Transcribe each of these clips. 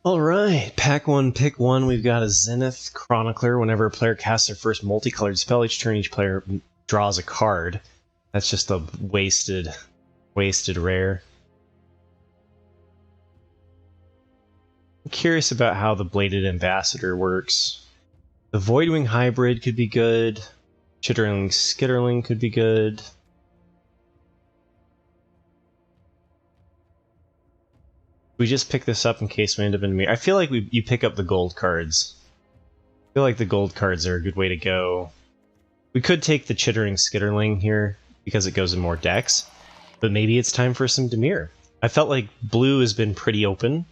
All right, pack one, pick one. We've got a Zenith Chronicler. Whenever a player casts their first multicolored spell each turn, each player draws a card. That's just a wasted rare. I'm curious about how the Bladed Ambassador works. The Voidwing Hybrid could be good. Chitterling Skitterling could be good. We just pick this up in case we end up in Dimir. I feel like you pick up the gold cards. I feel like the gold cards are a good way to go. We could take the Chittering Skitterling here because it goes in more decks, but maybe it's time for some Dimir. I felt like blue has been pretty open,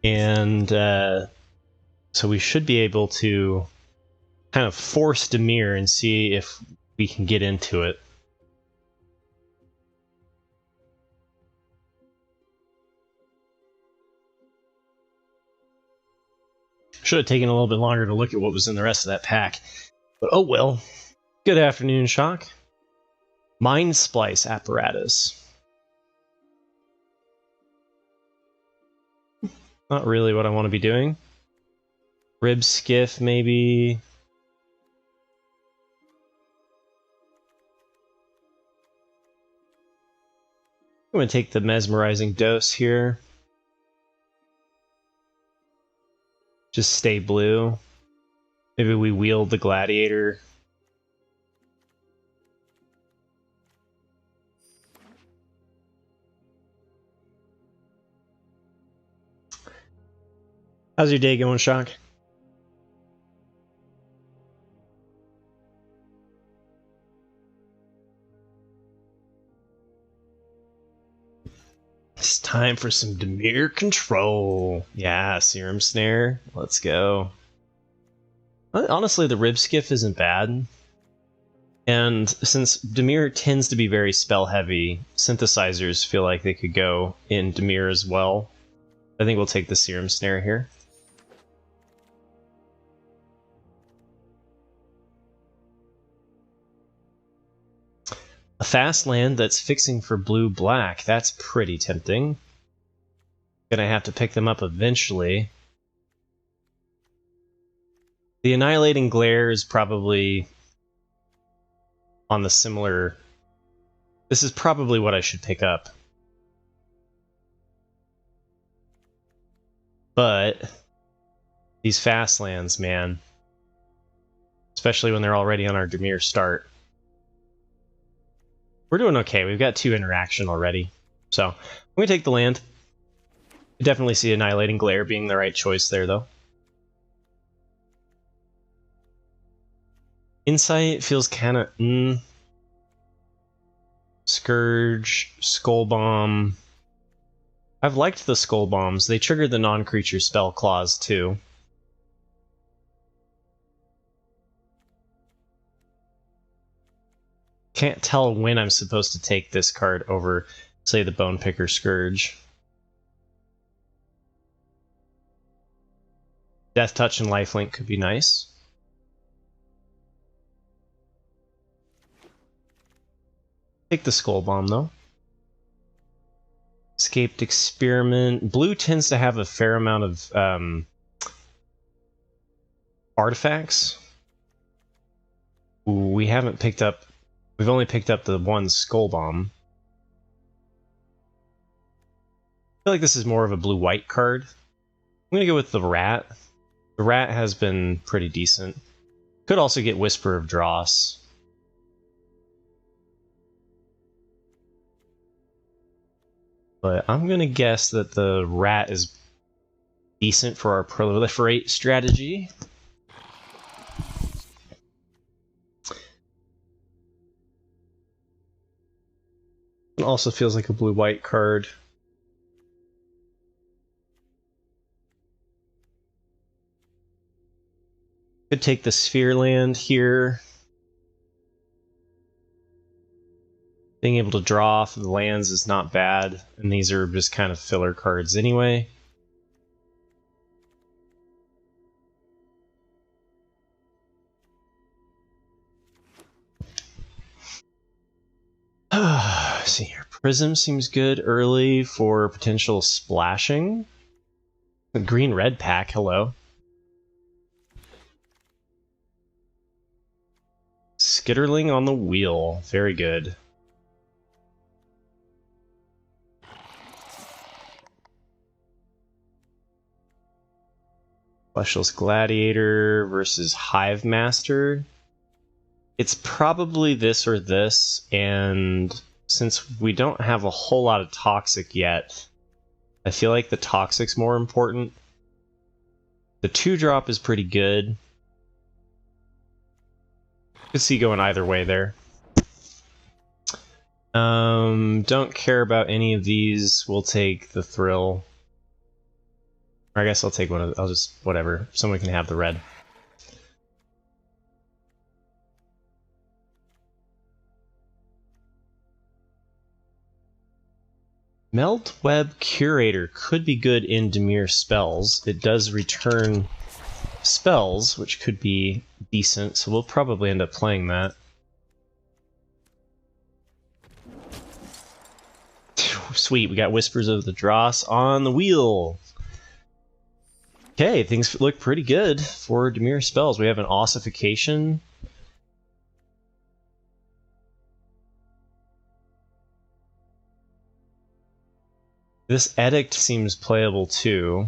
and so we should be able to kind of force Dimir and see if we can get into it. Should have taken a little bit longer to look at what was in the rest of that pack. But oh well. Good afternoon, Shock. Mind Splice Apparatus. Not really what I want to be doing. Rib Skiff, maybe. I'm going to take the Mesmerizing Dose here. Just stay blue. Maybe we wield the Gladiator. How's your day going, Shock? It's time for some Dimir control. Yeah, Serum Snare. Let's go. Honestly, the Rib Skiff isn't bad. And since Dimir tends to be very spell heavy, synthesizers feel like they could go in Dimir as well. I think we'll take the Serum Snare here. A fast land that's fixing for blue-black. That's pretty tempting. Gonna have to pick them up eventually. The Annihilating Glare is probably on the similar... This is probably what I should pick up. But these fast lands, man. Especially when they're already on our Dimir start. We're doing okay. We've got 2 interaction already. So, I'm going to take the land. I definitely see Annihilating Glare being the right choice there, though. Insight feels kind of... Scourge, Skull Bomb. I've liked the Skull Bombs. They trigger the non-creature spell clause, too. Can't tell when I'm supposed to take this card over, say, the Bone Picker Scourge. Death Touch and Lifelink could be nice. Take the Skull Bomb, though. Escaped Experiment. Blue tends to have a fair amount of artifacts. Ooh, we haven't picked up... We've only picked up the one Skull Bomb. I feel like this is more of a blue-white card. I'm going to go with the Rat. The Rat has been pretty decent. Could also get Whisper of Dross. But I'm going to guess that the Rat is decent for our Proliferate strategy. It also feels like a blue-white card. Could take the Sphere Land here. Being able to draw off of the lands is not bad, and these are just kind of filler cards anyway. See here. Prism seems good early for potential splashing. The green-red pack, hello. Skitterling on the wheel, very good. Fleshless Gladiator versus Hive Master. It's probably this or this, and since we don't have a whole lot of Toxic yet, I feel like the Toxic's more important. The 2-drop is pretty good. Could see going either way there. Don't care about any of these. We'll take the Thrill. Or I guess I'll take one of. I'll just whatever. Someone can have the red. Meltweb Curator could be good in Dimir spells. It does return spells, which could be decent, so we'll probably end up playing that. Sweet, we got Whispers of the Dross on the wheel. Okay, things look pretty good for Dimir spells. We have an Ossification. This Edict seems playable too.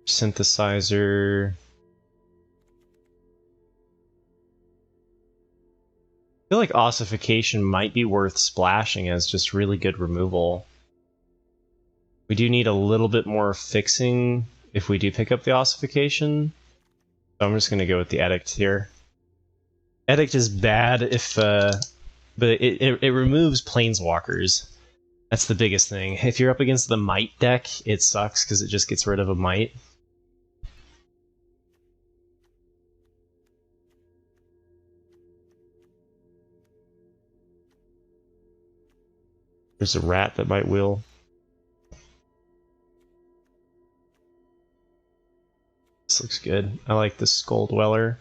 Synthesizer. I feel like Ossification might be worth splashing as just really good removal. We do need a little bit more fixing if we do pick up the Ossification. So I'm just going to go with the Edict here. Edict is bad if, but it removes Planeswalkers. That's the biggest thing. If you're up against the Might deck, it sucks because it just gets rid of a Might. There's a rat that might wheel. This looks good. I like this Skull Dweller.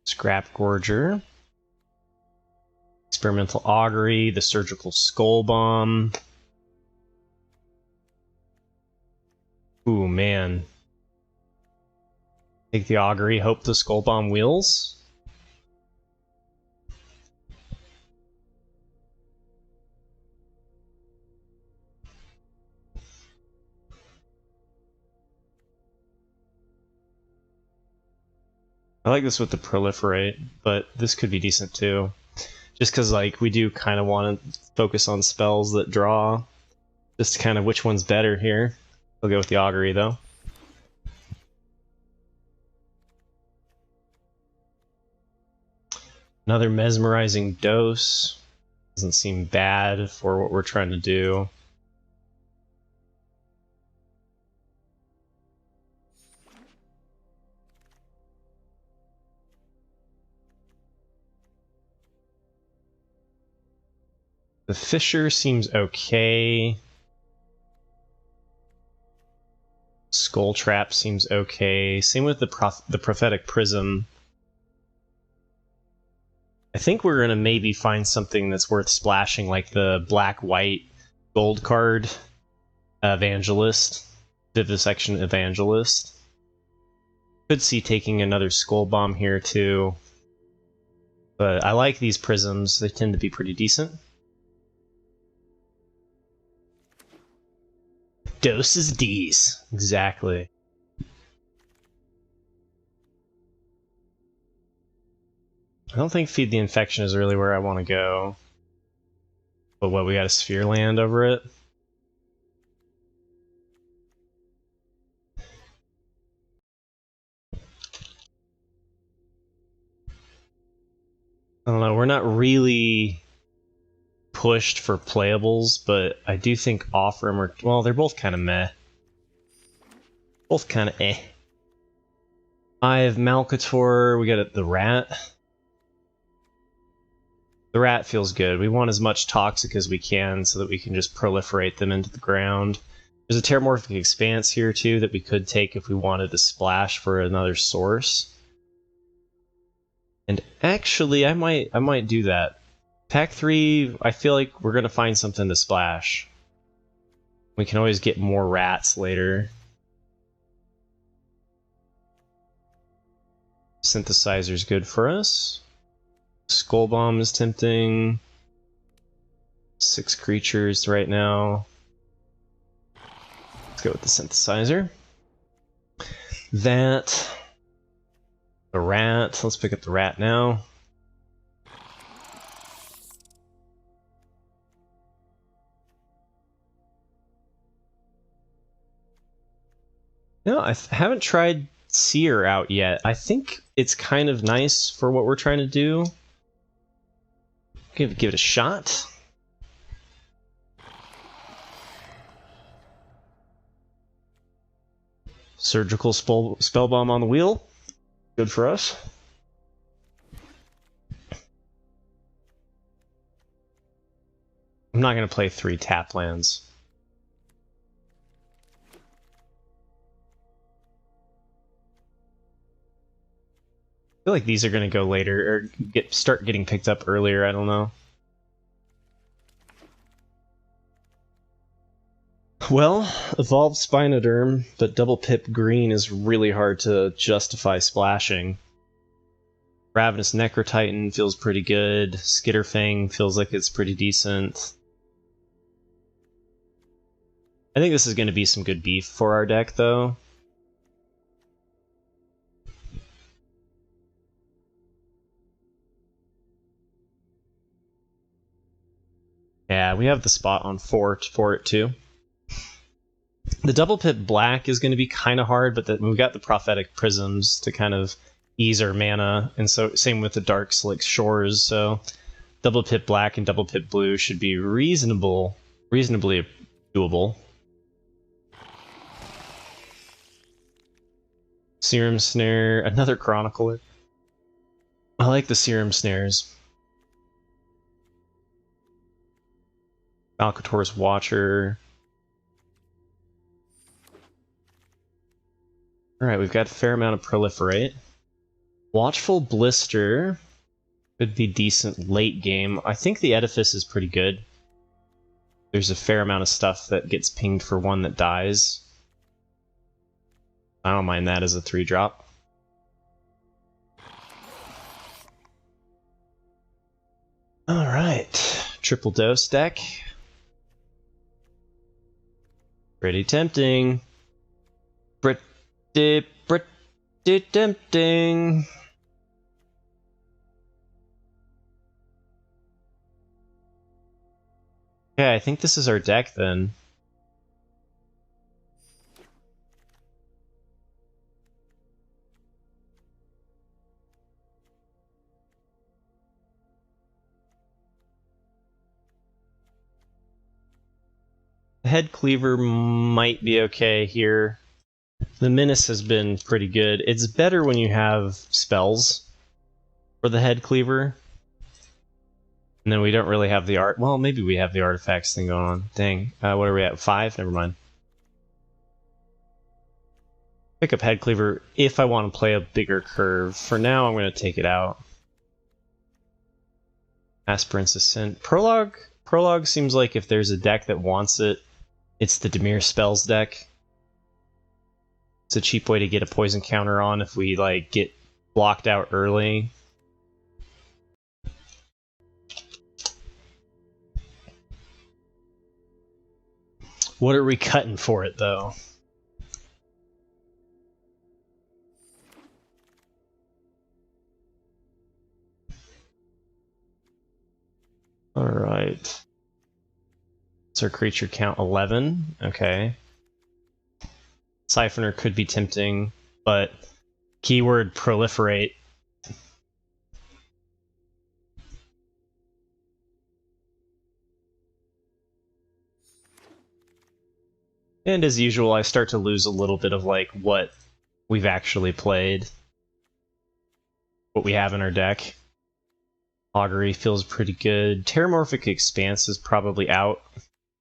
Scrap Gorger. Experimental Augury, the Surgical Skull Bomb. Ooh, man. Take the Augury, hope the Skull Bomb wheels. I like this with the Proliferate, but this could be decent too. Just because, like, we do kind of want to focus on spells that draw. Just kind of which one's better here. I'll go with the Augury, though. Another Mesmerizing Dose. Doesn't seem bad for what we're trying to do. The Fissure seems okay. Skull Trap seems okay. Same with the Prophetic Prism. I think we're gonna maybe find something that's worth splashing, like the black-white gold card Evangelist, Vivisection Evangelist. Could see taking another Skull Bomb here too. But I like these prisms, they tend to be pretty decent. Doses D's. Exactly. I don't think Feed the Infection is really where I want to go. But what, we got a Sphere land over it? I don't know, we're not really pushed for playables, but I do think Offrim are, well, they're both kind of meh. Both kind of eh. I have Malcator, we got the Rat. The Rat feels good. We want as much Toxic as we can so that we can just proliferate them into the ground. There's a Terramorphic Expanse here too that we could take if we wanted to splash for another source. And actually, I might do that. Pack 3, I feel like we're gonna find something to splash. We can always get more rats later. Synthesizer's good for us. Skull Bomb is tempting. 6 creatures right now. Let's go with the Synthesizer. That. The rat. Let's pick up the rat now. No, I haven't tried Seer out yet. I think it's kind of nice for what we're trying to do. Give it a shot. Surgical spell bomb on the wheel. Good for us. I'm not going to play 3 tap lands. I feel like these are going to go later, or start getting picked up earlier, I don't know. Well, Evolved Spinoderm, but double pip green is really hard to justify splashing. Ravenous Necrotitan feels pretty good. Skitterfang feels like it's pretty decent. I think this is going to be some good beef for our deck, though. Yeah, we have the spot on for it too. The double pip black is going to be kind of hard, but we've got the Prophetic Prisms to kind of ease our mana, and so same with the Dark Slick Shores, so double pip black and double pip blue should be reasonably doable. Serum Snare, another Chronicler. I like the Serum Snares. Valkator's Watcher. Alright, we've got a fair amount of Proliferate. Watchful Blister could be decent late game. I think the Edifice is pretty good. There's a fair amount of stuff that gets pinged for one that dies. I don't mind that as a 3-drop. Alright, triple dose deck. Pretty tempting. Pretty tempting. Yeah, I think this is our deck then. The Head Cleaver might be okay here. The Menace has been pretty good. It's better when you have spells for the Head Cleaver. And then we don't really have the art. Well, maybe we have the artifacts thing going on. Dang. What are we at? 5? Never mind. Pick up Head Cleaver if I want to play a bigger curve. For now, I'm going to take it out. Aspirant's Ascent. Prologue seems like if there's a deck that wants it, it's the Dimir Spells deck. It's a cheap way to get a poison counter on if we like get blocked out early. What are we cutting for it though? All right. It's our creature count 11. Okay. Siphoner could be tempting, but keyword proliferate. And as usual, I start to lose a little bit of like what we've actually played, what we have in our deck. Augury feels pretty good. Terramorphic Expanse is probably out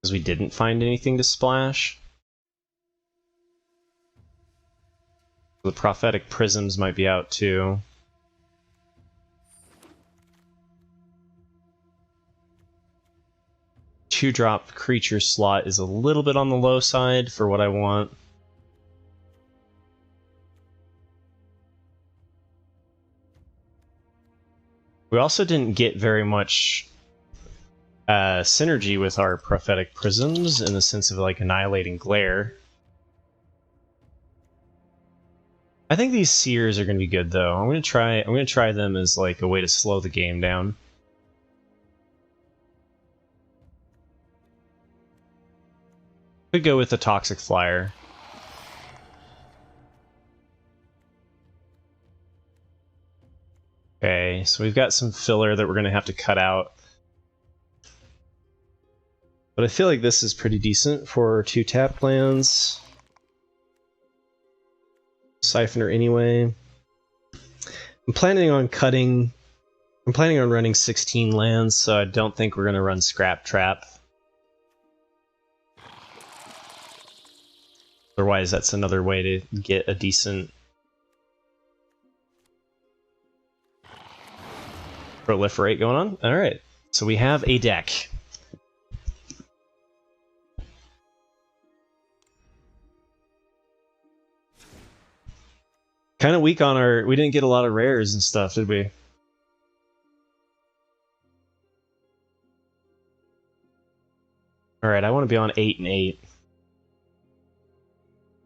because we didn't find anything to splash. The prophetic prisms might be out too. Two-drop creature slot is a little bit on the low side for what I want. We also didn't get very much synergy with our prophetic prisms in the sense of like annihilating glare. I think these seers are going to be good though. I'm going to try them as like a way to slow the game down. Could go with the toxic flyer. Okay, so we've got some filler that we're going to have to cut out. But I feel like this is pretty decent for 2-tap lands. Siphoner anyway. I'm planning on running 16 lands, so I don't think we're going to run Scrap Trap. Otherwise, that's another way to get a decent proliferate going on. Alright, so we have a deck. Kind of weak on our... We didn't get a lot of rares and stuff, did we? Alright, I want to be on 8 and 8.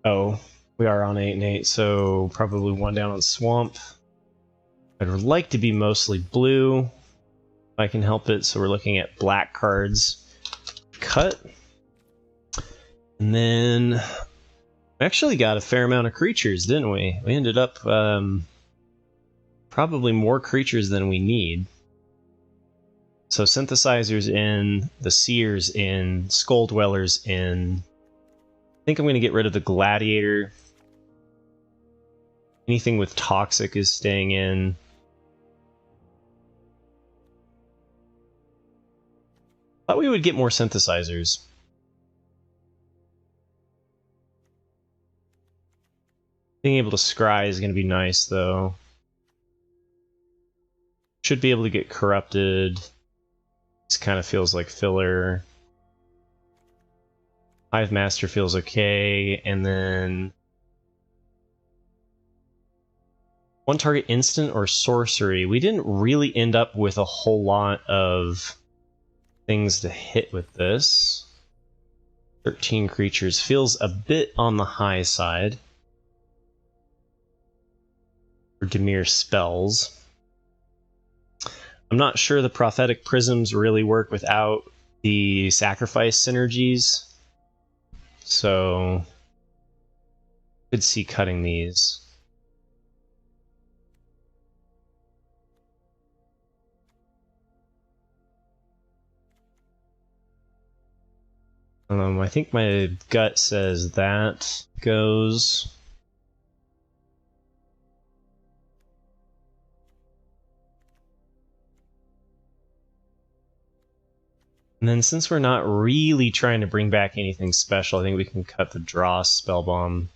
Oh, we are on 8 and 8, so probably one down on Swamp. I'd like to be mostly blue, if I can help it, so we're looking at black cards. Cut. And then... we actually got a fair amount of creatures, didn't we? We ended up probably more creatures than we need. So Synthesizers in, the Seers in, Skull Dwellers in. I think I'm going to get rid of the Gladiator. Anything with Toxic is staying in. Thought we would get more Synthesizers. Being able to scry is going to be nice, though. Should be able to get Corrupted. This kind of feels like filler. Hive Master feels okay, and then... one target instant or sorcery. We didn't really end up with a whole lot of things to hit with this. 13 creatures feels a bit on the high side. For Dimir spells. I'm not sure the prophetic prisms really work without the sacrifice synergies. So could see cutting these. I think my gut says that goes. And then since we're not really trying to bring back anything special, I think we can cut the draw Spellbomb.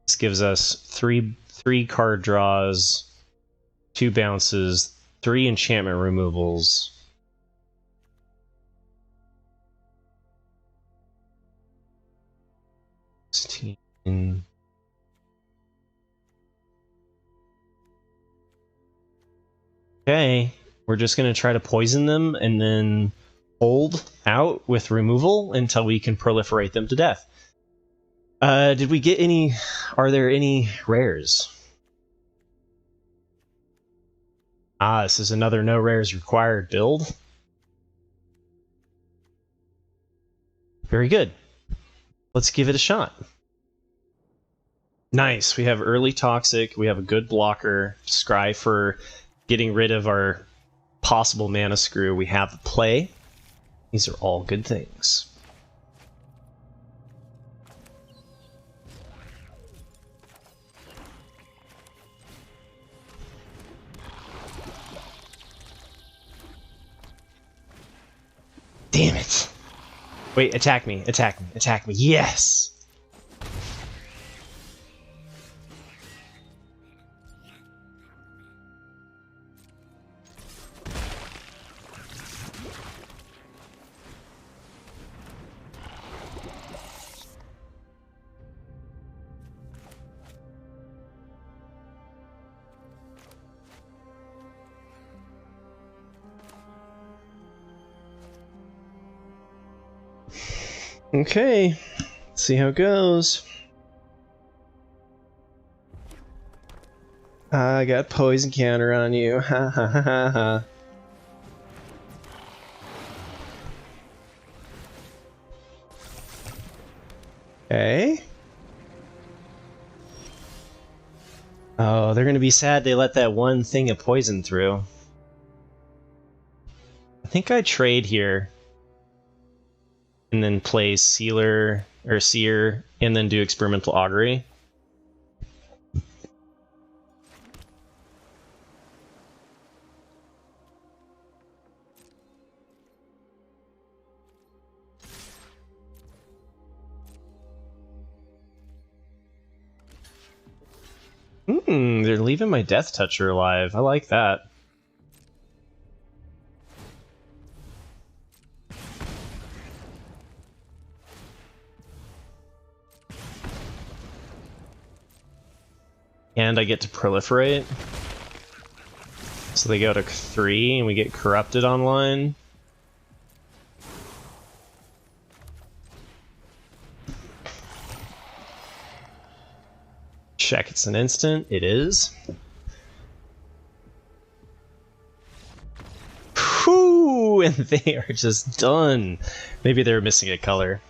This gives us three card draws, 2 bounces, 3 enchantment removals. Okay, we're just going to try to poison them and then hold out with removal until we can proliferate them to death. Did we get any... are there any rares? Ah, this is another no rares required build. Very good. Let's give it a shot. Nice, we have early Toxic, we have a good blocker, Scry for getting rid of our possible mana screw, we have play. These are all good things. Damn it! Wait, attack me, attack me, attack me. Yes! Okay, see how it goes. I got poison counter on you. Ha ha ha ha ha. Okay. Oh, they're gonna be sad they let that one thing of poison through. I think I trade here. And then play Sealer, or Seer, and then do Experimental Augury. They're leaving my Death Toucher alive. I like that. And I get to proliferate. So they go to 3 and we get corrupted online. Check it's an instant. It is. Whew! And they are just done. Maybe they're missing a color.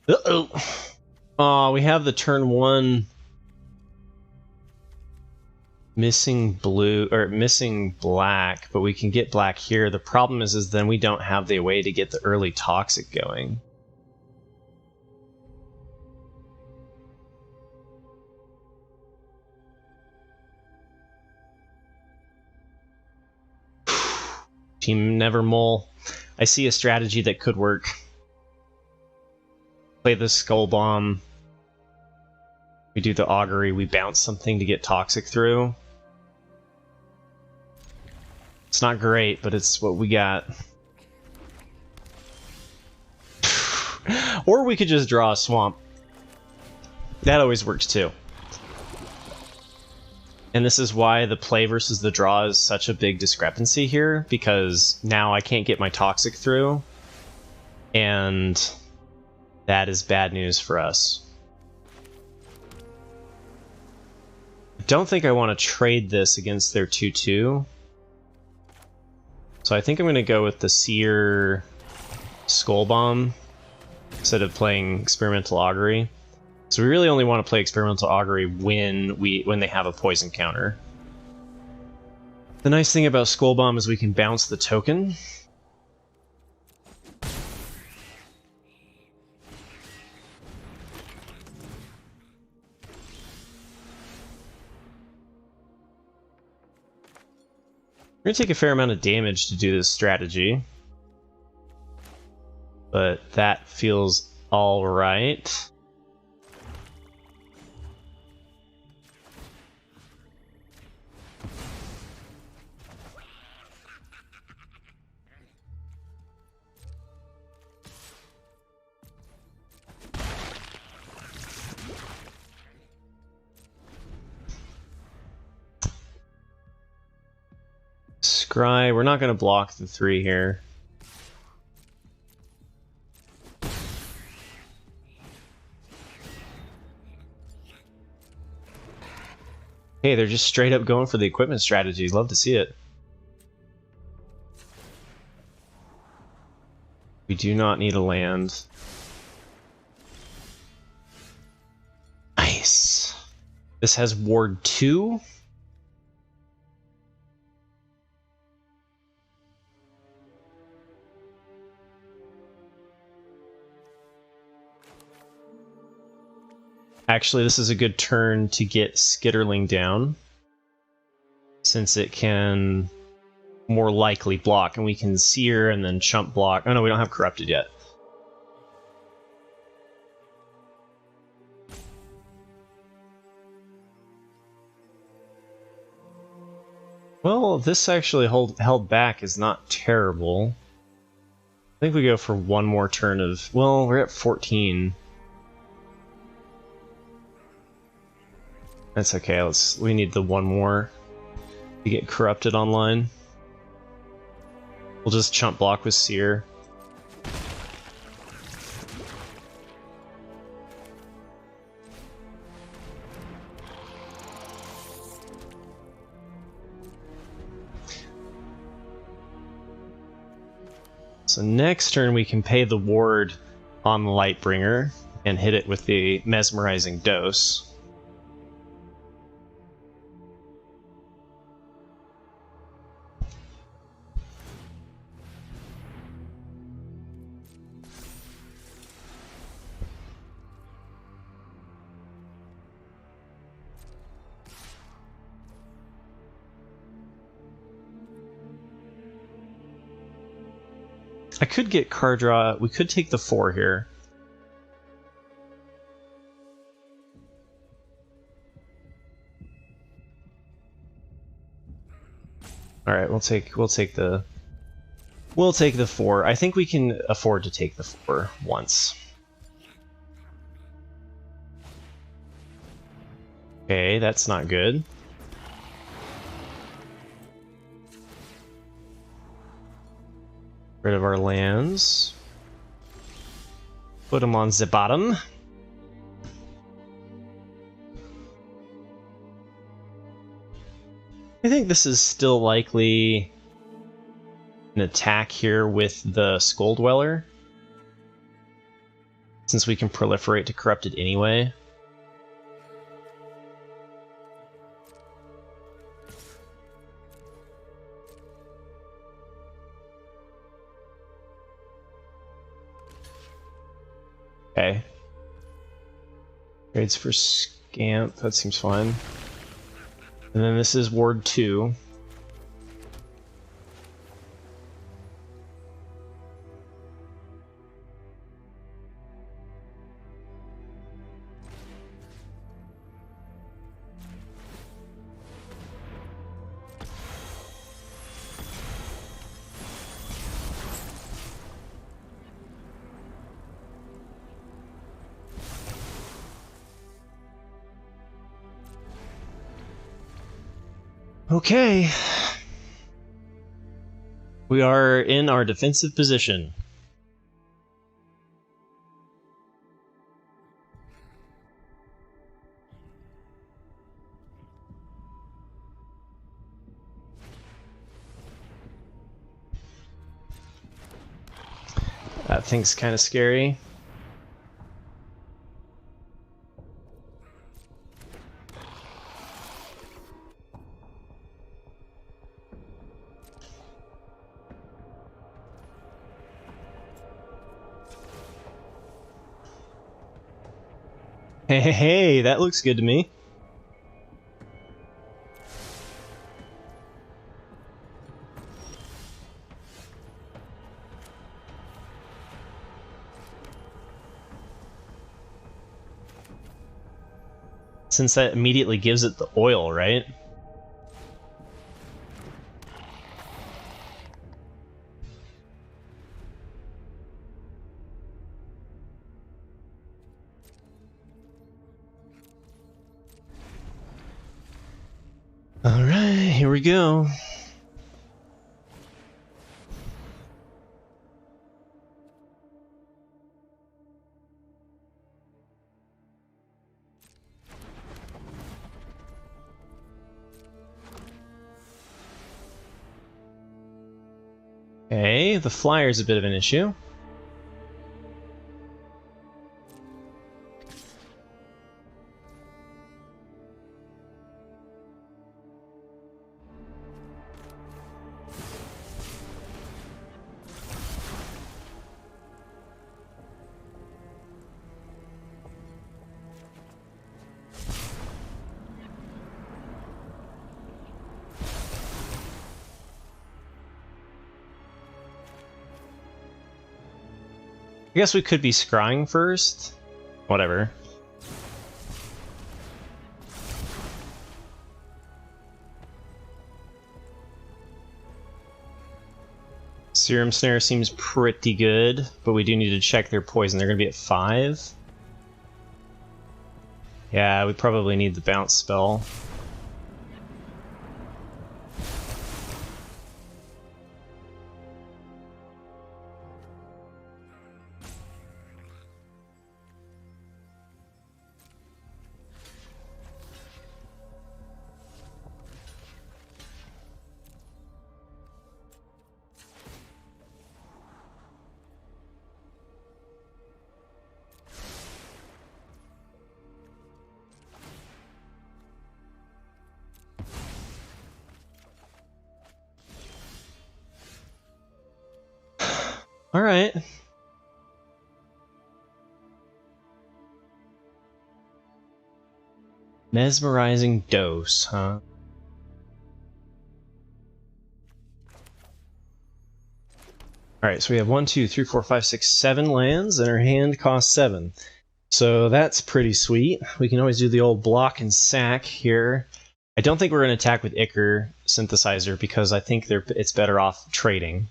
Uh-oh. Aw, we have the turn 1 missing blue, or missing black, but we can get black here. The problem is then we don't have the way to get the early toxic going. Team Nevermole. I see a strategy that could work. Play the Skull Bomb. We do the Augury, we bounce something to get toxic through. It's not great, but it's what we got. Or we could just draw a swamp. That always works too. And this is why the play versus the draw is such a big discrepancy here, because now I can't get my toxic through, and that is bad news for us. I don't think I want to trade this against their 2-2. So I think I'm going to go with the Seer Skull Bomb instead of playing Experimental Augury. So we really only want to play Experimental Augury when they have a poison counter. The nice thing about Skull Bomb is we can bounce the token. We're going to take a fair amount of damage to do this strategy. But that feels alright. Scry, we're not going to block the 3 here. Hey, they're just straight up going for the equipment strategies. Love to see it. We do not need a land. Nice. This has Ward 2. Actually, this is a good turn to get Skitterling down, since it can more likely block, and we can Seer and then Chump block. Oh no, we don't have Corrupted yet. Well, this actually held back is not terrible. I think we go for one more turn of... Well, we're at 14. That's okay, we need the one more to get Corrupted online. We'll just Chump block with Seer. So next turn we can pay the ward on the Lightbringer and hit it with the mesmerizing dose. I could get card draw. We could take the 4 here. All right, we'll take the 4. I think we can afford to take the 4 once. Okay, that's not good. Rid of our lands. Put them on the bottom. I think this is still likely an attack here with the Skull Dweller, since we can proliferate to Corrupted anyway. Okay. Trades for Scamp, that seems fine. And then this is Ward 2. Okay. We are in our defensive position. That thing's kind of scary. Hey, that looks good to me. Since that immediately gives it the oil, right? Alright, here we go. Okay, the flyer's a bit of an issue. I guess we could be scrying first. Whatever. Serum Snare seems pretty good, but we do need to check their poison. They're going to be at 5. Yeah, we probably need the bounce spell. Alright. Mesmerizing dose, huh? Alright, so we have 1, 2, 3, 4, 5, 6, 7 lands, and our hand costs 7. So that's pretty sweet. We can always do the old block and sack here. I don't think we're going to attack with Ichor Synthesizer because I think it's better off trading.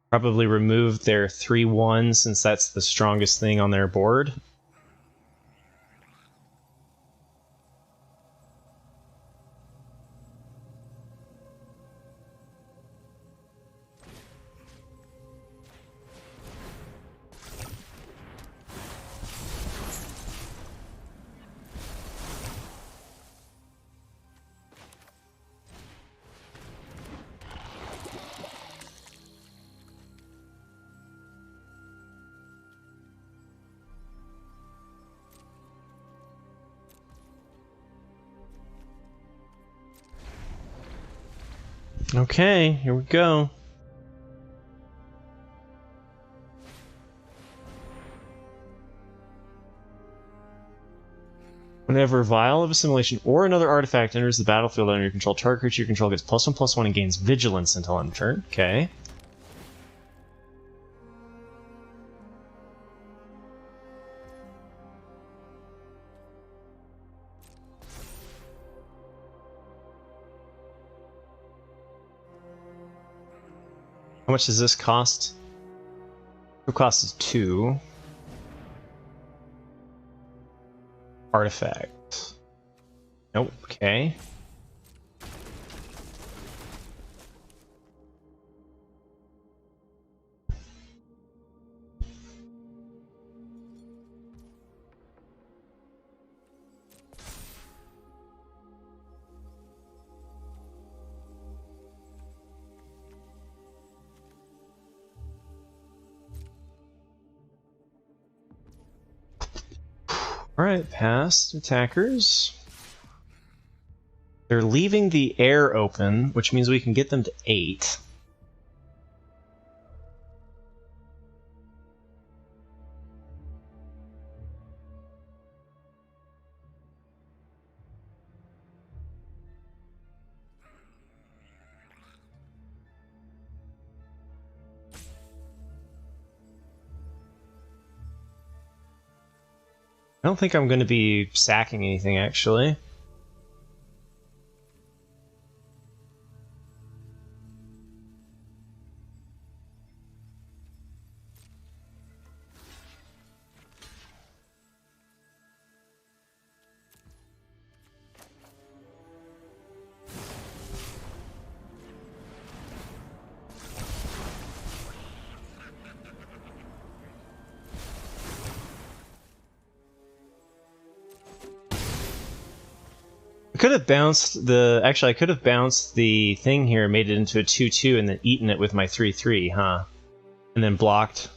Probably remove their 3/1 since that's the strongest thing on their board. Okay, here we go. Whenever a Vial of Assimilation or another artifact enters the battlefield under your control, target creature you control gets +1/+1 and gains Vigilance until end of turn. Okay. How much does this cost? The cost is 2. Artifact. Nope, okay. Alright, past attackers. They're leaving the air open, which means we can get them to 8. I don't think I'm going to be sacking anything, actually. I could have bounced the... Actually, I could have bounced the thing here, made it into a 2/2, and then eaten it with my 3/3, huh? And then blocked.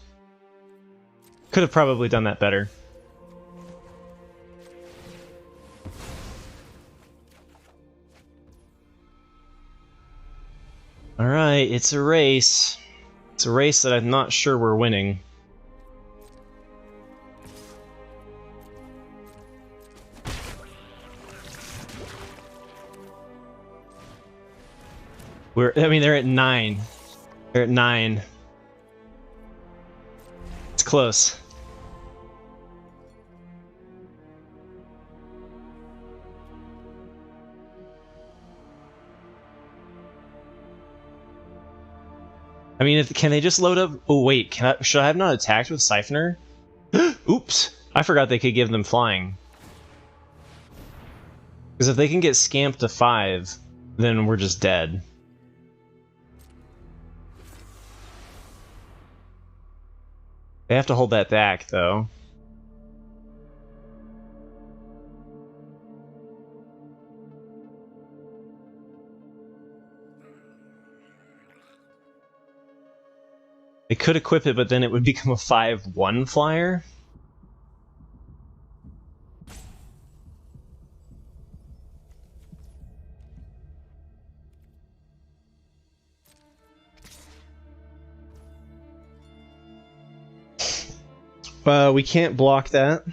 Could have probably done that better. Alright, it's a race. It's a race that I'm not sure we're winning. They're at 9. They're at 9. It's close. I mean, can they just load up? Oh wait, should I have not attacked with Siphoner? Oops! I forgot they could give them flying. Because if they can get scamped to 5, then we're just dead. They have to hold that back, though. They could equip it, but then it would become a 5/1 flyer. We can't block that.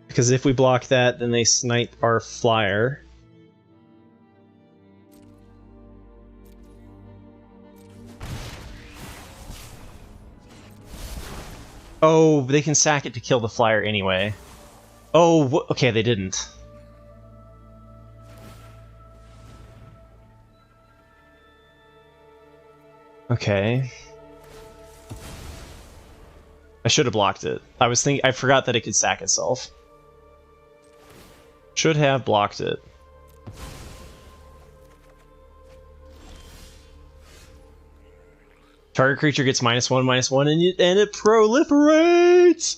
Because if we block that, then they snipe our flyer. Oh, they can sack it to kill the flyer anyway. Oh, okay, they didn't. Okay. I should have blocked it. I forgot that it could sack itself. Should have blocked it. Target creature gets -1/-1, and it proliferates!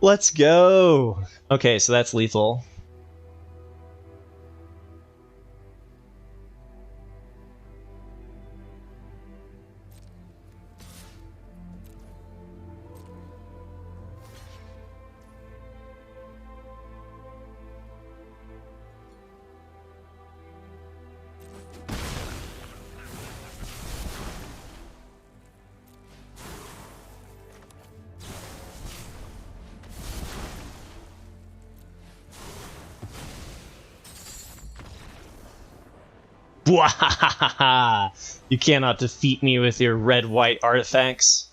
Let's go! Okay, so that's lethal. You cannot defeat me with your red-white artifacts.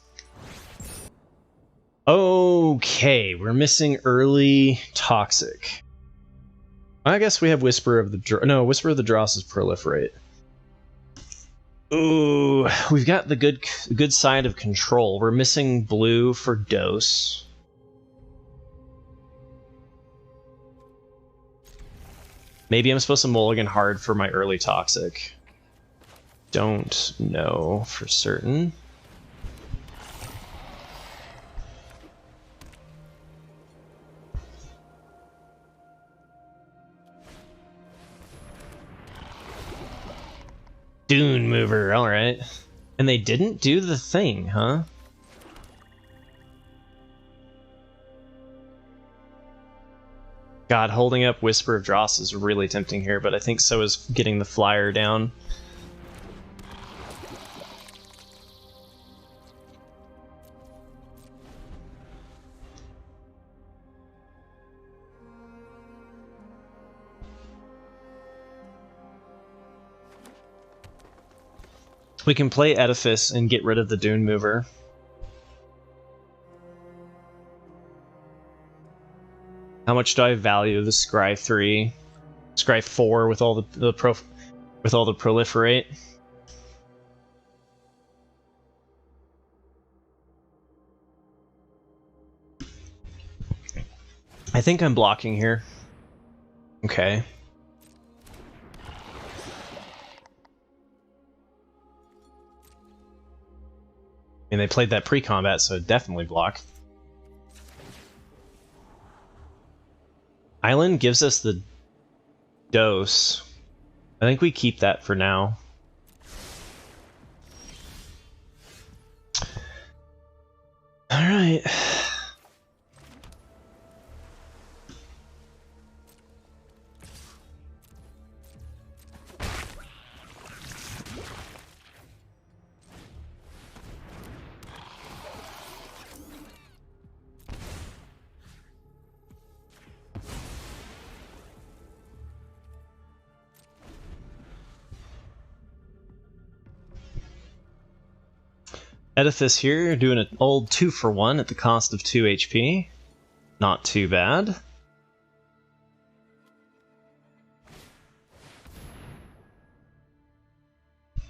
Okay, we're missing early toxic. I guess we have Whisper of the no, Whisper of the Dross is proliferate. Ooh, we've got the good side of control. We're missing blue for dose. Maybe I'm supposed to mulligan hard for my early toxic. Don't know for certain. Dune mover, alright. And they didn't do the thing, huh? God, holding up Whisper of Dross is really tempting here, but I think so is getting the flyer down. We can play Edifice and get rid of the Dune mover. How much do I value the Scry 3? Scry 4 with all the proliferate? I think I'm blocking here. Okay. I mean, they played that pre-combat, so definitely block. Island gives us the dose. I think we keep that for now. Alright. Edifice here, doing an old 2-for-1 at the cost of 2 HP. Not too bad.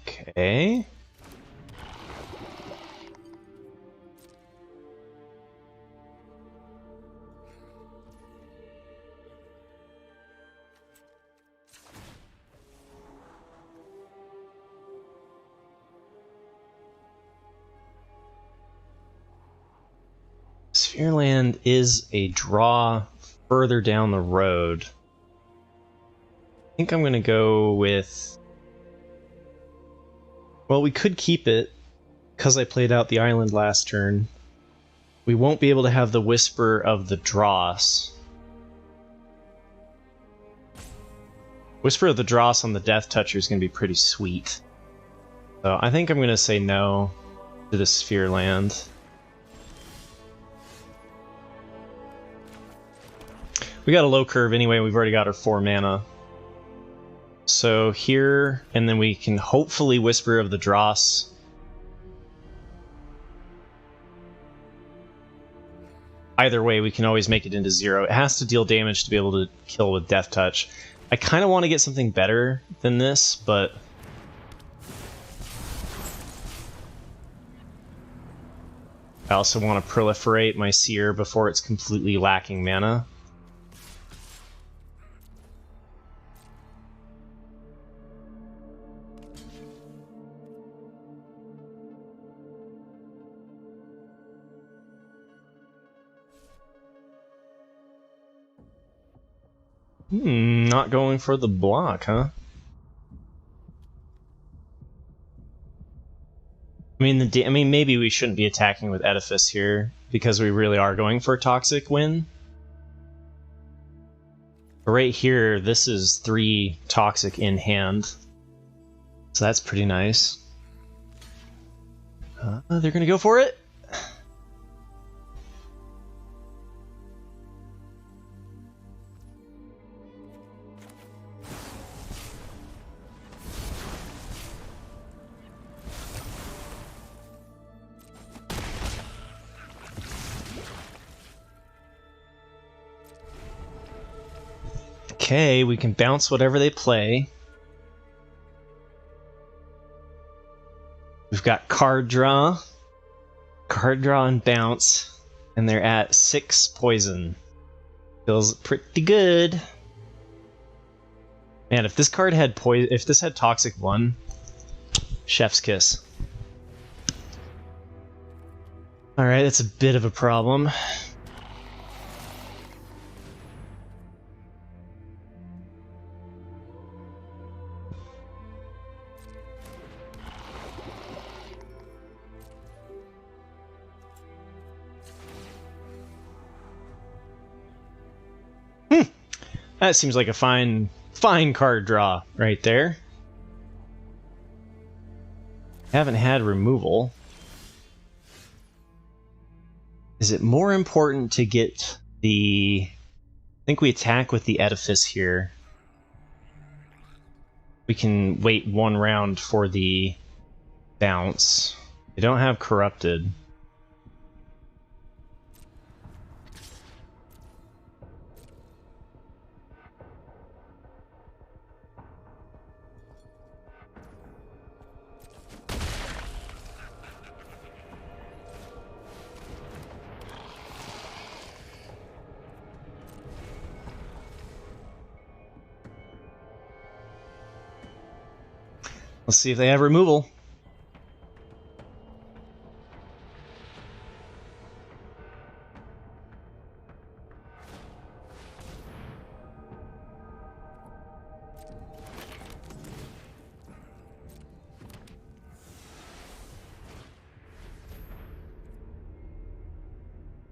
Okay. Sphereland is a draw further down the road. I think I'm going to go with... Well, we could keep it, because I played out the island last turn. We won't be able to have the Whisper of the Dross. Whisper of the Dross on the Death Toucher is going to be pretty sweet. So I think I'm going to say no to the Sphereland. We got a low curve anyway, we've already got our 4 mana. So here, and then we can hopefully Whisper of the Dross. Either way, we can always make it into 0. It has to deal damage to be able to kill with Death Touch. I kind of want to get something better than this, but... I also want to proliferate my Seer before it's completely lacking mana. Not going for the block, huh? I mean, maybe we shouldn't be attacking with Edifice here, because we really are going for a Toxic win. But right here, this is 3 Toxic in hand. So that's pretty nice. They're gonna go for it? Okay, we can bounce whatever they play. We've got card draw and bounce, and they're at 6 poison. Feels pretty good. Man, if this card had if this had Toxic 1, chef's kiss. Alright, that's a bit of a problem. That seems like a fine card draw right there. Haven't had removal. Is it more important to get the... I think we attack with the Edifice here. We can wait 1 round for the bounce. They don't have Corrupted. Let's see if they have removal.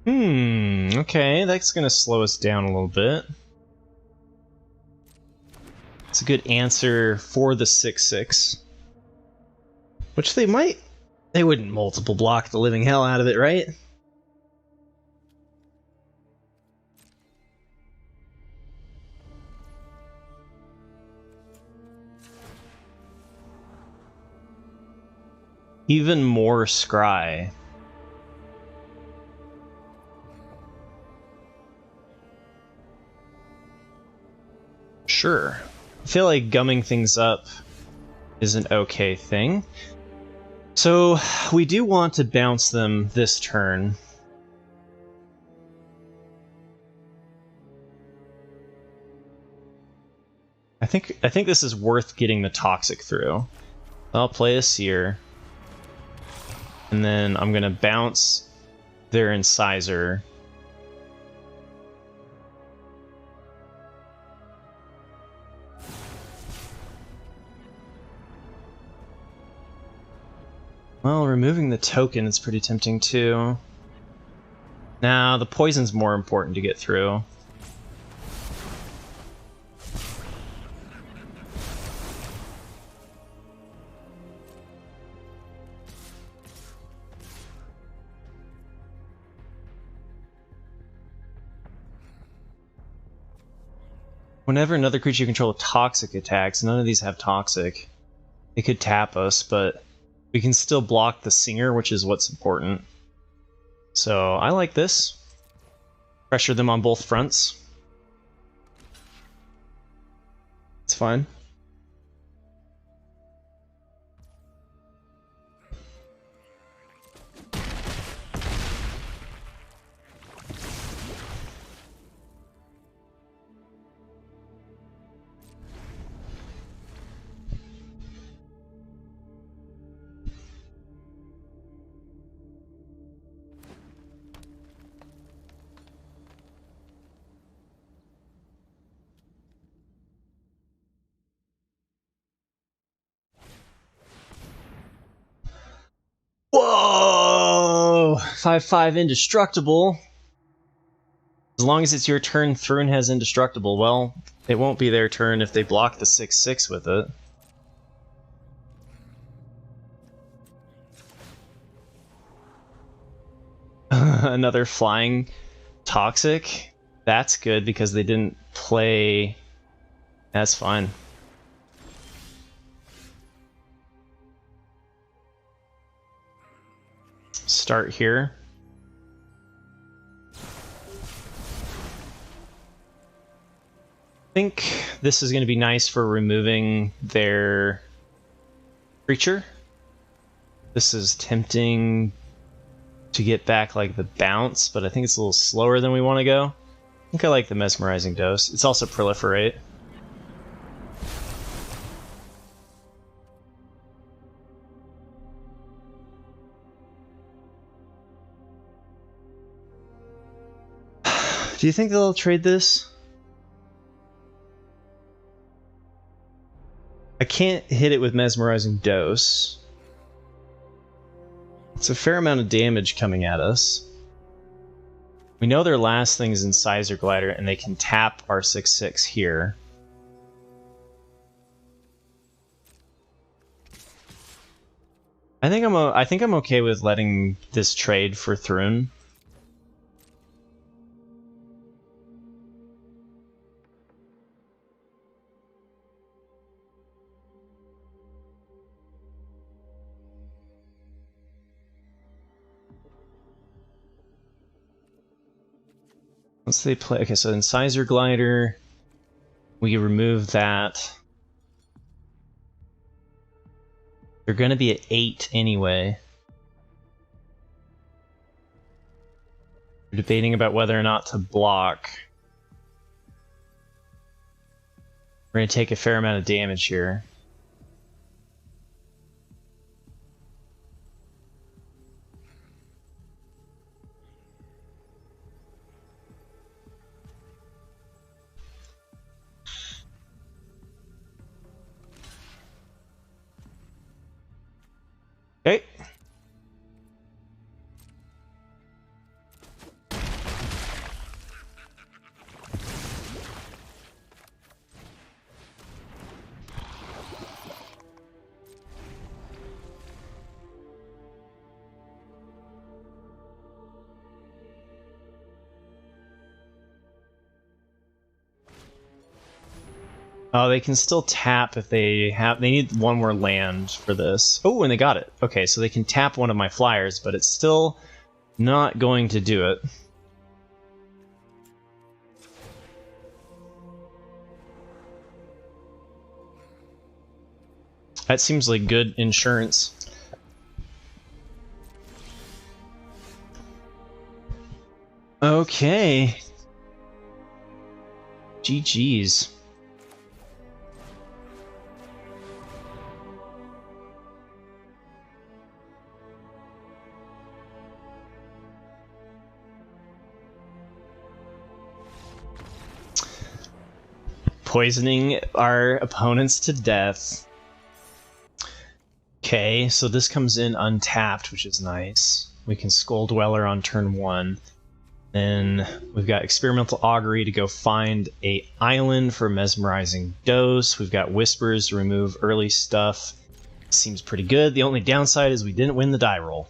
Okay, that's gonna slow us down a little bit. It's a good answer for the 6/6. Which they might... They wouldn't multiple block the living hell out of it, right? Even more scry. Sure. I feel like gumming things up is an okay thing. So, we do want to bounce them this turn. I think this is worth getting the Toxic through. I'll play a Seer. And then I'm gonna bounce their Incisor. Well, removing the token is pretty tempting too. Nah, the poison's more important to get through. Whenever another creature you control toxic attacks, none of these have toxic. They could tap us, but we can still block the Singer, which is what's important. So I like this. Pressure them on both fronts. It's fine. Whoa! 5/5 indestructible. As long as it's your turn, Thrun has indestructible. Well, it won't be their turn if they block the 6/6 with it. Another flying toxic. That's good because they didn't play. That's fine. Start here. I think this is going to be nice for removing their creature. This is tempting to get back like the bounce, but I think it's a little slower than we want to go. I think I like the mesmerizing dose. It's also proliferate. Do you think they'll trade this? I can't hit it with mesmerizing dose. It's a fair amount of damage coming at us. We know their last thing is Incisor Glider, and they can tap our 6/6 here. I think I'm okay with letting this trade for Thrun. Once they play, okay, so Incisor Glider, we remove that. They're going to be at 8 anyway. We're debating about whether or not to block. We're going to take a fair amount of damage here. Okay. Oh, they can still tap if they have. They need one more land for this. Oh, and they got it. Okay, so they can tap one of my flyers, but it's still not going to do it. That seems like good insurance. Okay. GG's. Poisoning our opponents to death. Okay, so this comes in untapped, which is nice. We can Skull Dweller on turn 1. Then we've got Experimental Augury to go find a island for Mesmerizing Dose. We've got Whispers to remove early stuff. Seems pretty good. The only downside is we didn't win the die roll.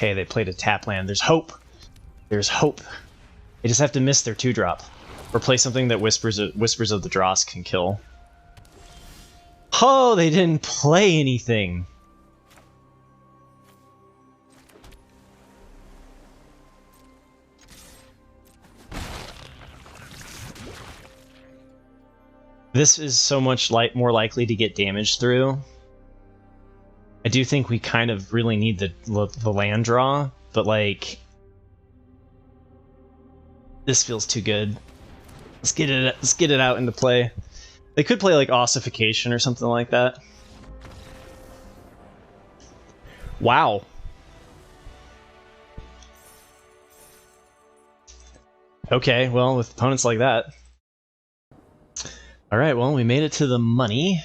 Okay, they played a tap land. There's hope. There's hope. They just have to miss their 2-drop. Or play something that Whispers of the Dross can kill. Oh, they didn't play anything. This is so much more likely to get damage through. I do think we kind of really need the land draw, but like this feels too good. Let's get it out into play. They could play like ossification or something like that. Wow. Okay, well, with opponents like that. Alright, well, we made it to the money.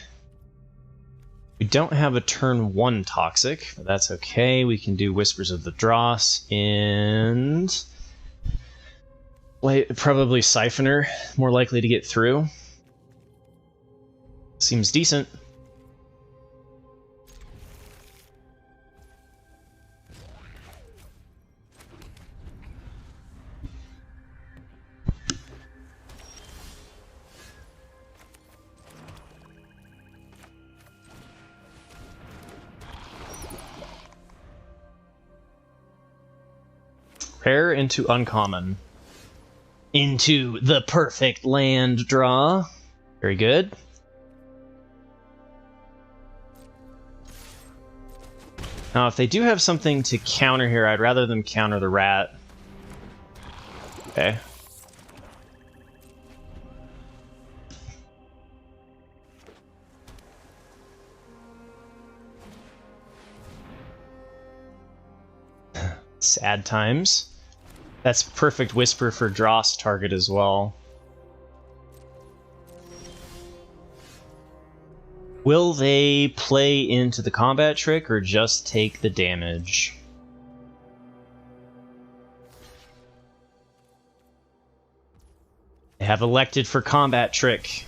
We don't have a turn 1 toxic, but that's okay. We can do Whispers of the Dross and probably Siphoner, more likely to get through. Seems decent. Rare into uncommon. Into the perfect land draw. Very good. Now, if they do have something to counter here, I'd rather them counter the rat. Okay. Sad times. That's perfect Whisper for Dross target as well. Will they play into the combat trick or just take the damage? They have elected for combat trick.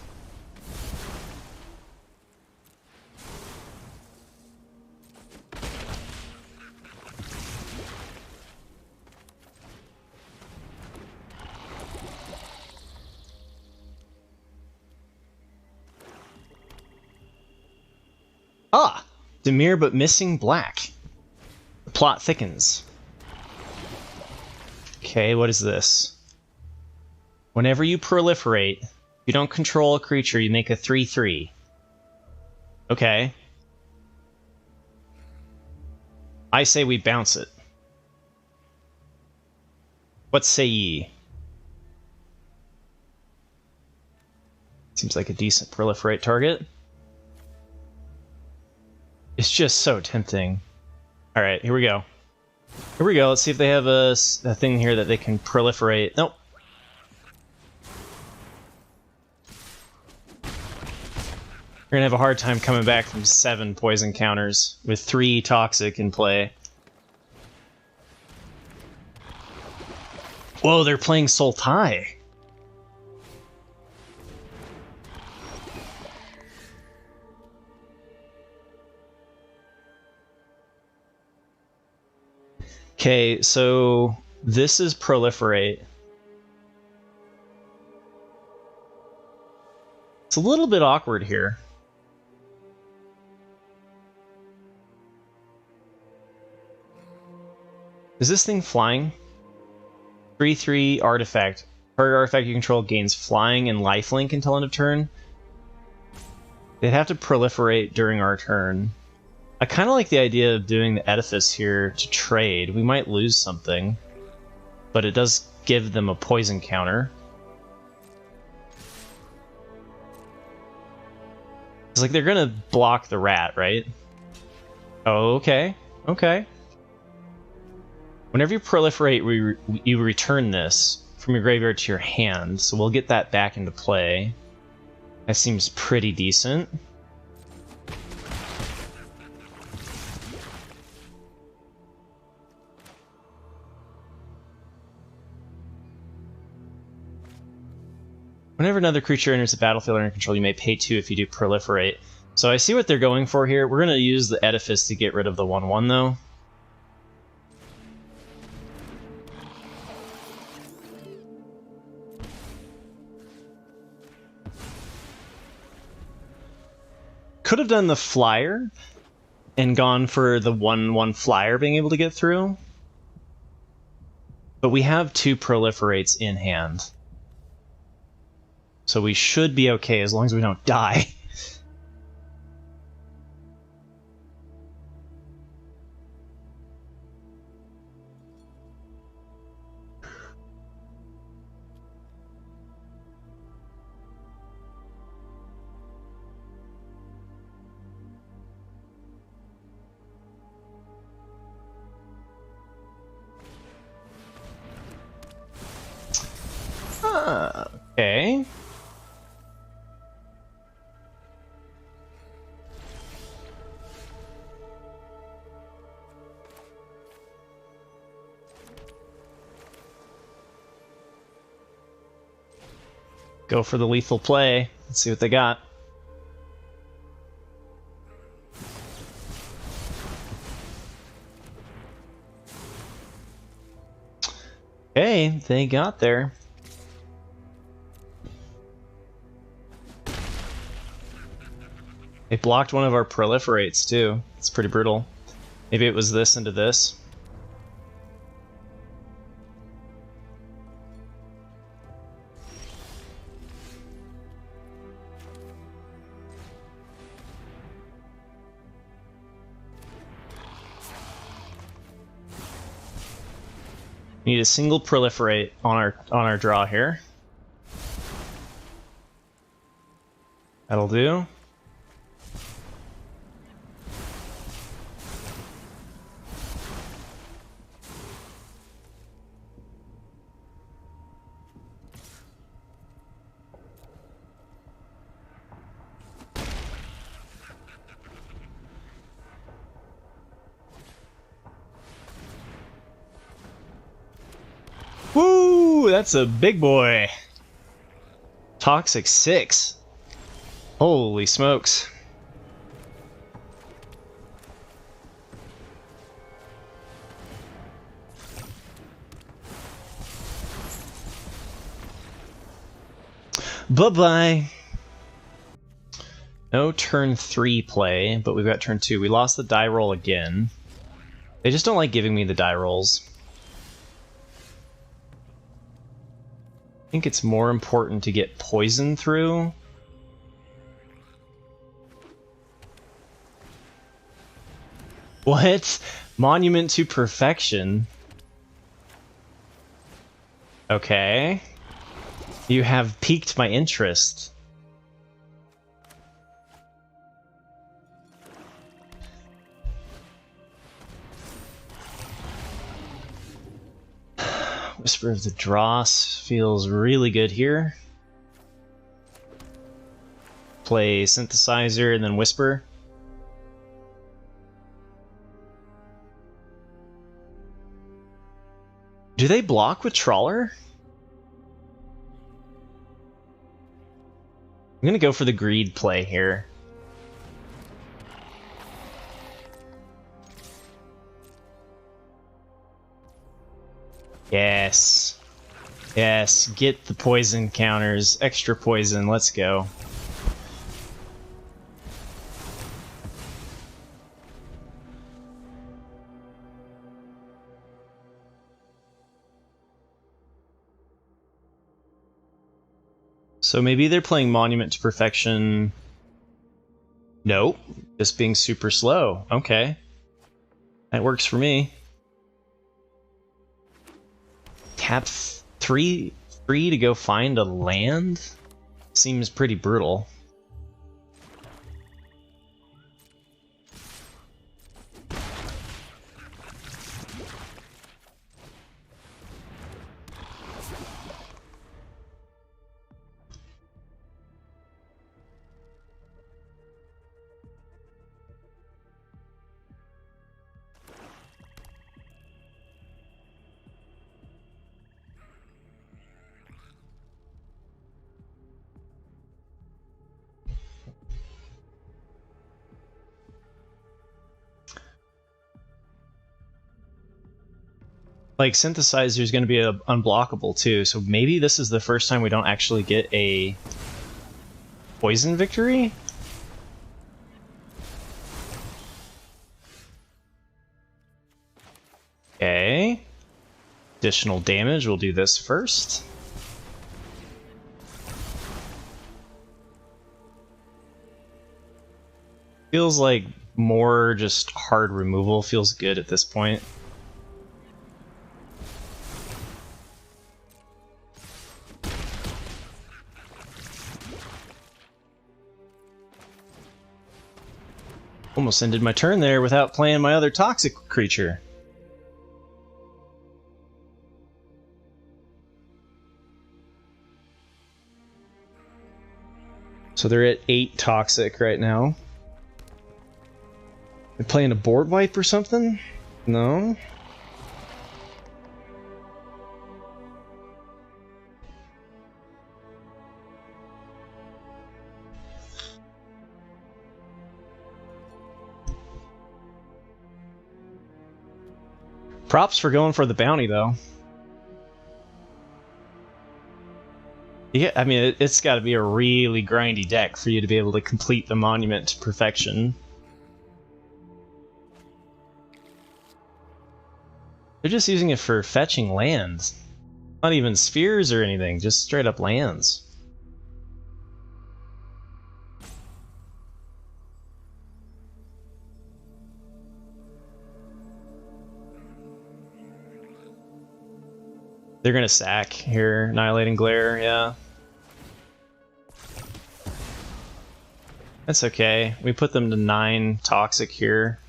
Ah! Dimir but missing black. The plot thickens. Okay, what is this? Whenever you proliferate, if you don't control a creature, you make a 3/3. Okay. I say we bounce it. What say ye? Seems like a decent proliferate target. It's just so tempting. Alright, here we go. Here we go, let's see if they have a thing here that they can proliferate. Nope. We're gonna have a hard time coming back from 7 poison counters with 3 toxic in play. Whoa, they're playing Sultai. Okay, so this is proliferate. It's a little bit awkward here. Is this thing flying? 3/3 artifact. Target artifact you control gains flying and lifelink until end of turn. They'd have to proliferate during our turn. I kind of like the idea of doing the edifice here to trade. We might lose something, but it does give them a poison counter. It's like they're gonna block the rat, right? Oh, okay, okay. Whenever you proliferate, you return this from your graveyard to your hand, so we'll get that back into play. That seems pretty decent. Whenever another creature enters the battlefield under control, you may pay 2 if you do proliferate. So I see what they're going for here. We're going to use the edifice to get rid of the 1/1 though. could have done the flyer and gone for the 1/1 flyer being able to get through. But we have 2 proliferates in hand. So we should be okay as long as we don't die. Okay. Go for the lethal play. Let's see what they got. Okay, they got there. They blocked one of our proliferates too. It's pretty brutal. Maybe it was this into this. Need a single proliferate on our draw here. That'll do. Woo! That's a big boy. Toxic 6. Holy smokes. Bye-bye. No turn 3 play, but we've got turn 2. We lost the die roll again. They just don't like giving me the die rolls. I think it's more important to get poison through. What? Monument to Perfection? Okay. You have piqued my interest. Whisper of the Dross feels really good here. Play Synthesizer and then Whisper. Do they block with Trawler? I'm gonna go for the greed play here. Yes. Yes, get the poison counters. Extra poison, let's go. So maybe they're playing Monument to Perfection. Nope, just being super slow. Okay. That works for me. Tap 3 to go find a land? Seems pretty brutal. Like, Synthesizer is going to be unblockable too, so maybe this is the first time we don't actually get a poison victory? Okay. Additional damage, we'll do this first. Feels like more just hard removal feels good at this point. Almost ended my turn there without playing my other toxic creature. So they're at 8 toxic right now. They're playing a board wipe or something? No? Props for going for the bounty, though. Yeah, I mean, it's got to be a really grindy deck for you to be able to complete the monument to perfection. They're just using it for fetching lands. Not even spheres or anything, just straight up lands. They're gonna sack here, Annihilating Glare, yeah. That's okay. We put them to 9 toxic here.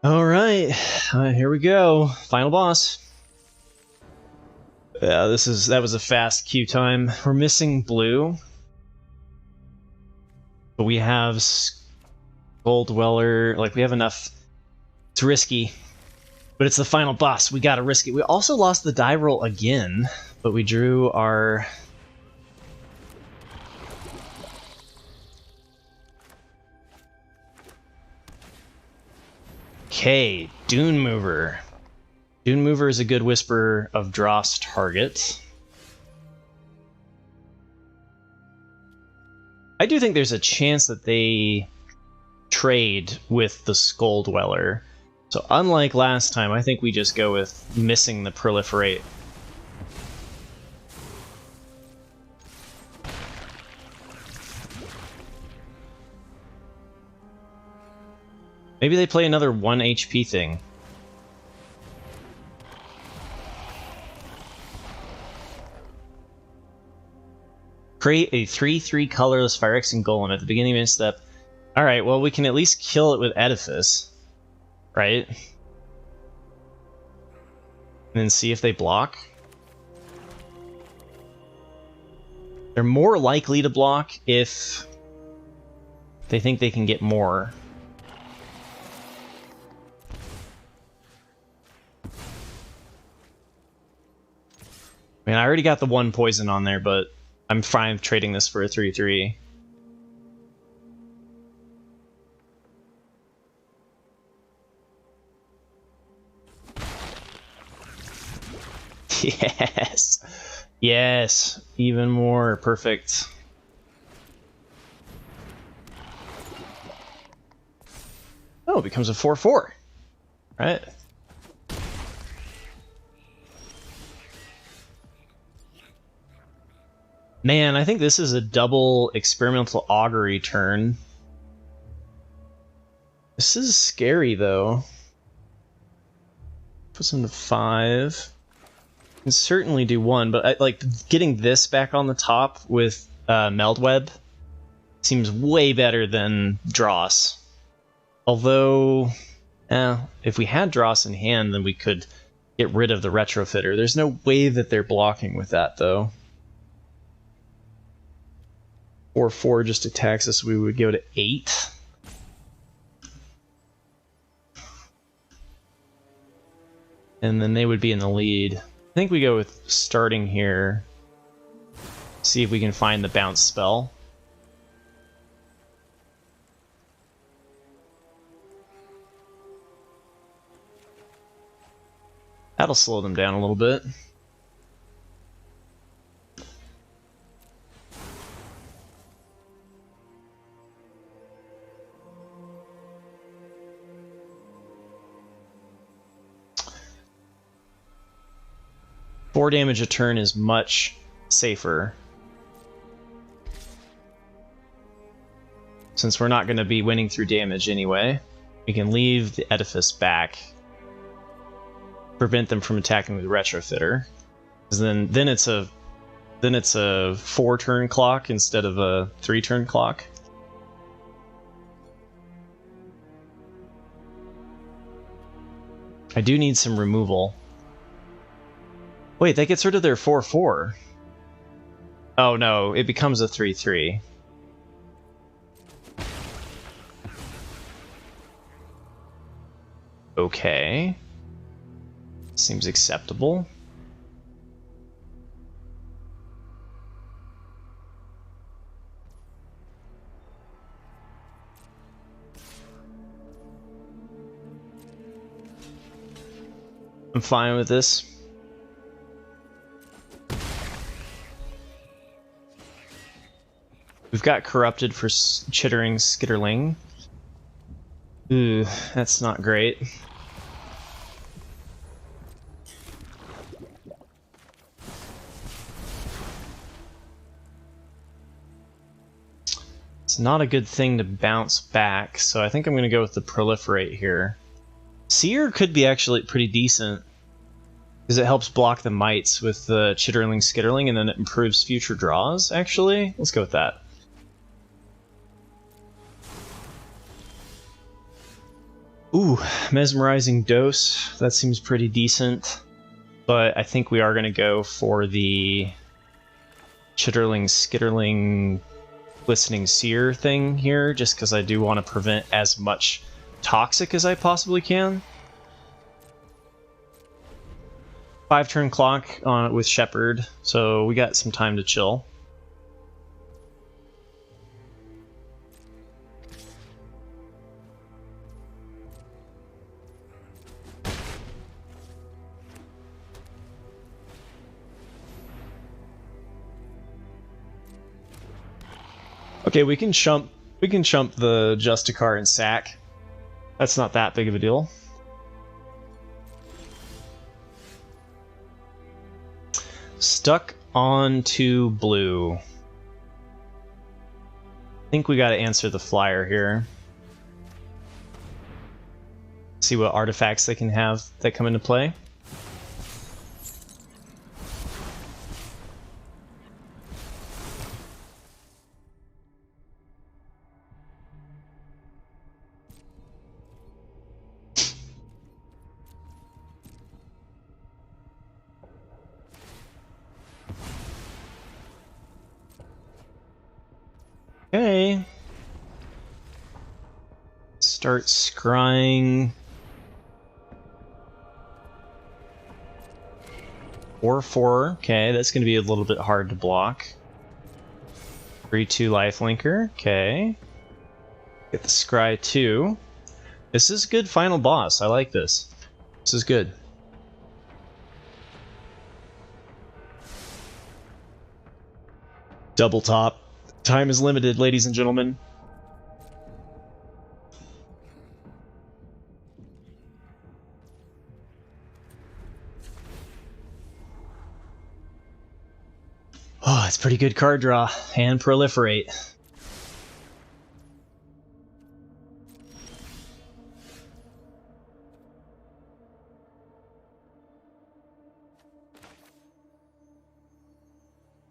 Alright, here we go. Final boss. Yeah, that was a fast queue time. We're missing blue. But we have Gold Dweller, like we have enough. It's risky. But it's the final boss, we gotta risk it. We also lost the die roll again, but we drew our... Okay, Dune Mover. Dune Mover is a good whisper of Dross target. I do think there's a chance that they trade with the Skull Dweller. So unlike last time, I think we just go with missing the Proliferate. Maybe they play another 1 HP thing. Create a 3/3 colorless Phyrexian Golem at the beginning of each step. Alright, well we can at least kill it with Edifice. Right? And then see if they block. They're more likely to block if they think they can get more. I mean, I already got the 1 poison on there, but I'm fine trading this for a 3/3. Yes! Yes! Even more. Perfect. Oh, it becomes a 4/4. Right? Man, I think this is a double experimental augury turn. This is scary, though. Puts him to 5. Can certainly do 1, but I, like getting this back on the top with Meldweb seems way better than Dross. Although, if we had Dross in hand, then we could get rid of the Retrofitter. There's no way that they're blocking with that, though. 4/4 just attacks us, we would go to 8. And then they would be in the lead. I think we go with starting here. See if we can find the bounce spell. That'll slow them down a little bit. Four damage a turn is much safer. Since we're not going to be winning through damage anyway, we can leave the edifice back. Prevent them from attacking with retrofitter. Because then it's a 4-turn clock instead of a 3-turn clock. I do need some removal. Wait, that gets rid of their 4/4. Oh no, it becomes a 3/3. Okay. Seems acceptable. I'm fine with this. We've got corrupted for chittering skitterling. Ooh, that's not great. It's not a good thing to bounce back, so I think I'm going to go with the proliferate here. Seer could be actually pretty decent, because it helps block the mites with the chitterling skitterling, and then it improves future draws, actually. Let's go with that. Ooh, mesmerizing dose. That seems pretty decent. But I think we are going to go for the chitterling, skitterling, glistening seer thing here, just because I do want to prevent as much toxic as I possibly can. 5-turn clock on it with Shepherd, so we got some time to chill. Okay, we can chump the Justicar and sack. That's not that big of a deal. Stuck on to blue. I think we gotta answer the flyer here. See what artifacts they can have that come into play. Okay. Start scrying. 4/4. Okay, that's going to be a little bit hard to block. 3/2 lifelinker. Okay. Get the scry 2. This is a good final boss. I like this. This is good. Double top. Time is limited, ladies and gentlemen. Oh, it's pretty good card draw. And proliferate.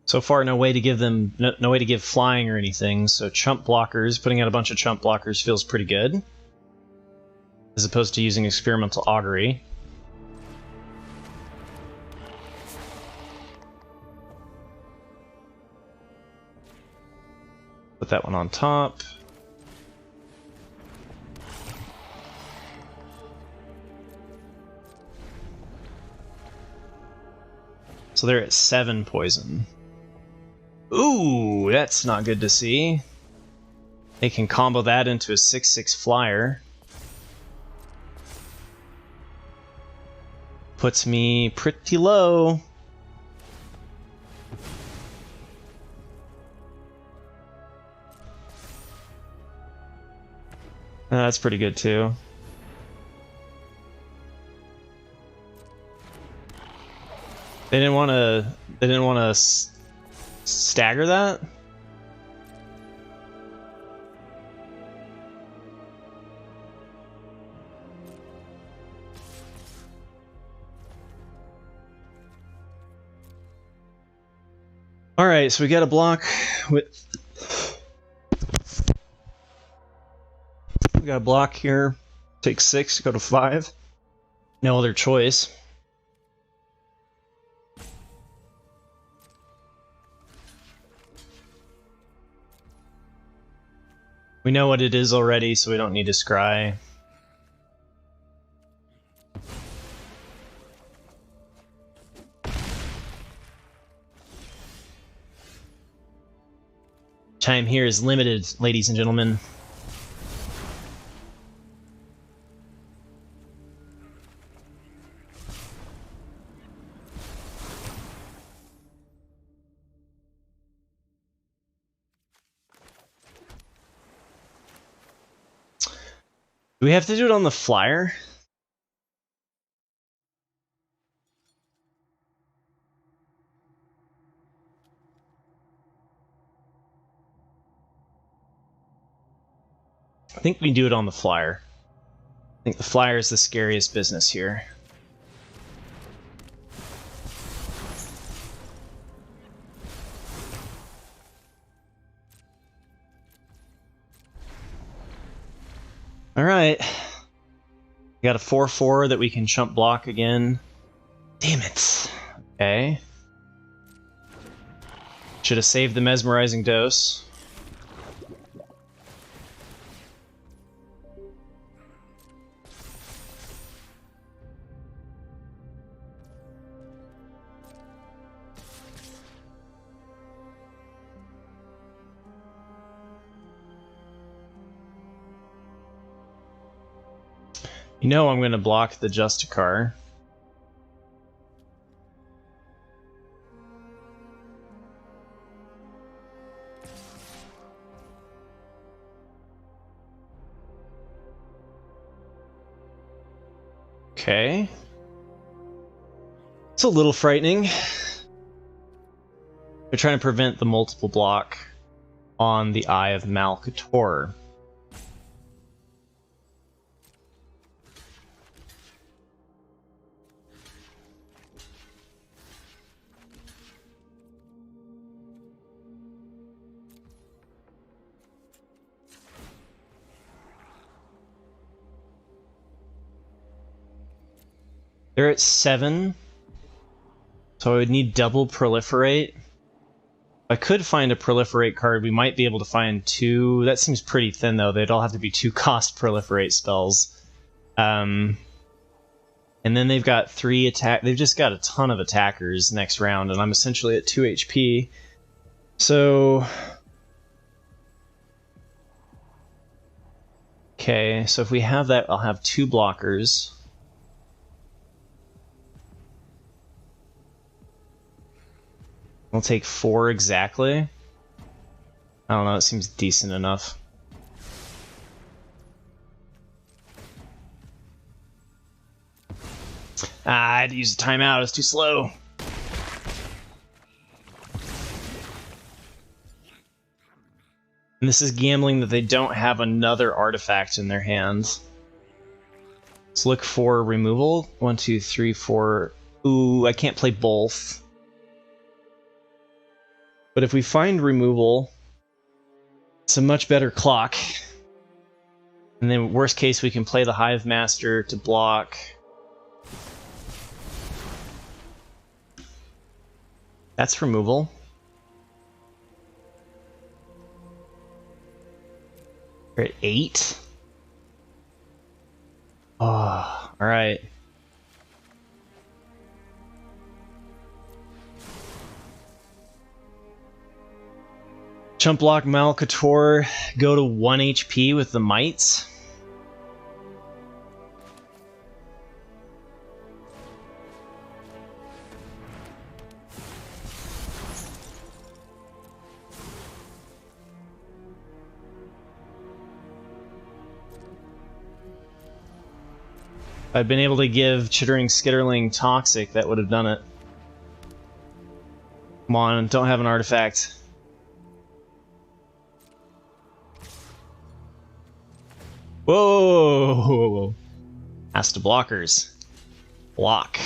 So far, no way to give them, no way to give flying or anything. So chump blockers, putting out a bunch of chump blockers feels pretty good, as opposed to using experimental augury. Put that one on top. So they're at 7 poison. Ooh, that's not good to see. They can combo that into a 6/6 flyer. puts me pretty low. That's pretty good too. They didn't want to. They didn't want to stagger that. All right, so we got a block with. We got a block here. Take 6, go to 5. No other choice. We know what it is already, so we don't need to scry. Time here is limited, ladies and gentlemen. Do we have to do it on the flyer? I think we do it on the flyer. I think the flyer is the scariest business here. All right. We got a 4/4 that we can chump block again. Damn it. Okay. Should have saved the mesmerizing dose. You know I'm going to block the Justicar. Okay. It's a little frightening. They're trying to prevent the multiple block on the Eye of Malcator. They're at 7, so I would need double proliferate. If I could find a proliferate card, we might be able to find 2. That seems pretty thin, though. They'd all have to be 2 cost proliferate spells. And then they've got 3 attack. They've just got a ton of attackers next round, and I'm essentially at 2 HP. So... Okay, so if we have that, I'll have 2 blockers. We'll take 4 exactly. I don't know, it seems decent enough. I had to use a timeout, it's too slow. And this is gambling that they don't have another artifact in their hands. Let's look for removal. 1, 2, 3, 4. Ooh, I can't play both. But if we find removal, it's a much better clock. And then worst case, we can play the Hive Master to block. That's removal. We're at 8. Oh, alright. Chump block Malcator, go to 1 HP with the mites. If I'd been able to give Chittering Skitterling Toxic, that would have done it. Come on, don't have an artifact. Whoa! Asta blockers. Block.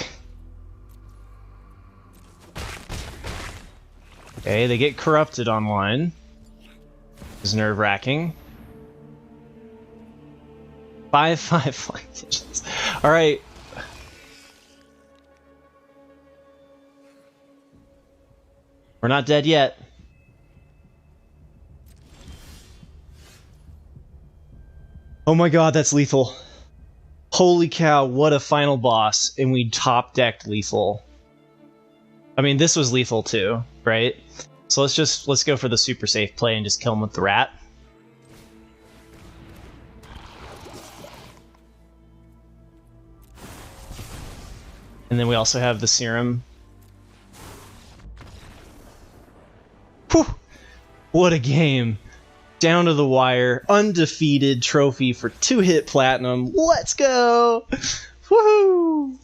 Okay, they get corrupted online. It's nerve-wracking. 5/5 flying digits. Alright. We're not dead yet. Oh my god, that's lethal. Holy cow, what a final boss. And we top-decked lethal. I mean, this was lethal too, right? So let's go for the super safe play and just kill him with the rat. And then we also have the serum. Whew! What a game. Down to the wire, undefeated trophy for 2-hit platinum. Let's go! Woohoo!